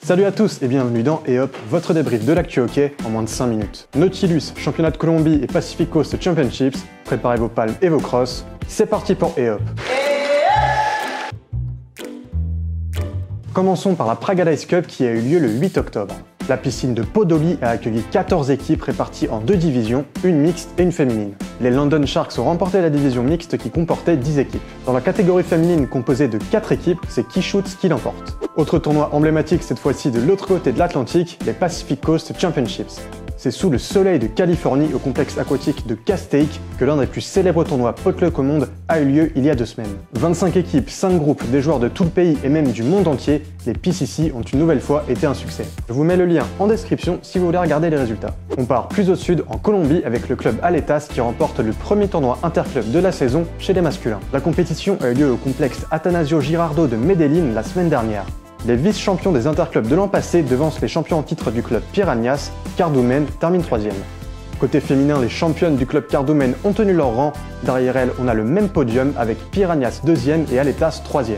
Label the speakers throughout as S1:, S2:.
S1: Salut à tous et bienvenue dans E-Hop, votre débrief de l'actu hockey en moins de 5 minutes. Nautilus, championnat de Colombie et Pacific Coast Championships, préparez vos palmes et vos crosses, c'est parti pour E-Hop. Commençons par la Prague Ice Cup qui a eu lieu le 8 octobre. La piscine de Podoli a accueilli 14 équipes réparties en deux divisions, une mixte et une féminine. Les London Sharks ont remporté la division mixte qui comportait 10 équipes. Dans la catégorie féminine composée de 4 équipes, c'est Keyshoots qui l'emporte. Autre tournoi emblématique cette fois-ci de l'autre côté de l'Atlantique, les Pacific Coast Championships. C'est sous le soleil de Californie au complexe aquatique de Castaic que l'un des plus célèbres tournois potluck au monde a eu lieu il y a 2 semaines. 25 équipes, 5 groupes, des joueurs de tout le pays et même du monde entier, les PCC ont une nouvelle fois été un succès. Je vous mets le lien en description si vous voulez regarder les résultats. On part plus au sud en Colombie avec le club Aletas qui remporte le premier tournoi interclub de la saison chez les masculins. La compétition a eu lieu au complexe Atanasio Girardot de Medellín la semaine dernière. Les vice-champions des interclubs de l'an passé devancent les champions en titre du club Piranhas, Cardumen termine 3e. Côté féminin, les championnes du club Cardumen ont tenu leur rang. Derrière elles, on a le même podium avec Piranhas 2e et Aletas 3e.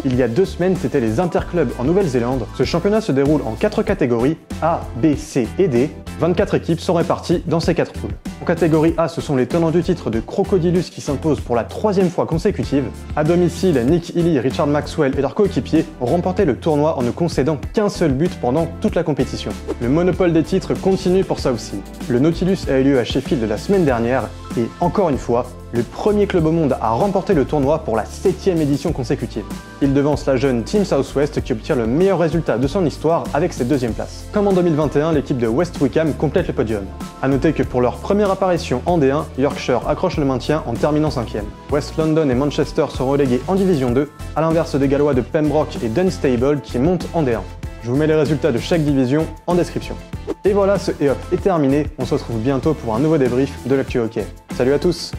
S1: Il y a 2 semaines, c'était les interclubs en Nouvelle-Zélande. Ce championnat se déroule en 4 catégories, A, B, C et D. 24 équipes sont réparties dans ces 4 poules. En catégorie A, ce sont les tenants du titre de Crocodilus qui s'imposent pour la 3e fois consécutive. À domicile, Nick Healy, Richard Maxwell et leurs coéquipiers ont remporté le tournoi en ne concédant qu'un seul but pendant toute la compétition. Le monopole des titres continue pour ça aussi. Le Nautilus a eu lieu à Sheffield la semaine dernière et, encore une fois, le premier club au monde à remporter le tournoi pour la 7e édition consécutive. Il devance la jeune Team Southwest qui obtient le meilleur résultat de son histoire avec cette 2e place. Comme en 2021, l'équipe de West Wickham complète le podium. A noter que pour leur première apparition en D1, Yorkshire accroche le maintien en terminant 5e. West London et Manchester sont relégués en Division 2, à l'inverse des Gallois de Pembroke et Dunstable qui montent en D1. Je vous mets les résultats de chaque division en description. Et voilà, ce E-Hop est terminé, on se retrouve bientôt pour un nouveau débrief de l'actu hockey. Salut à tous!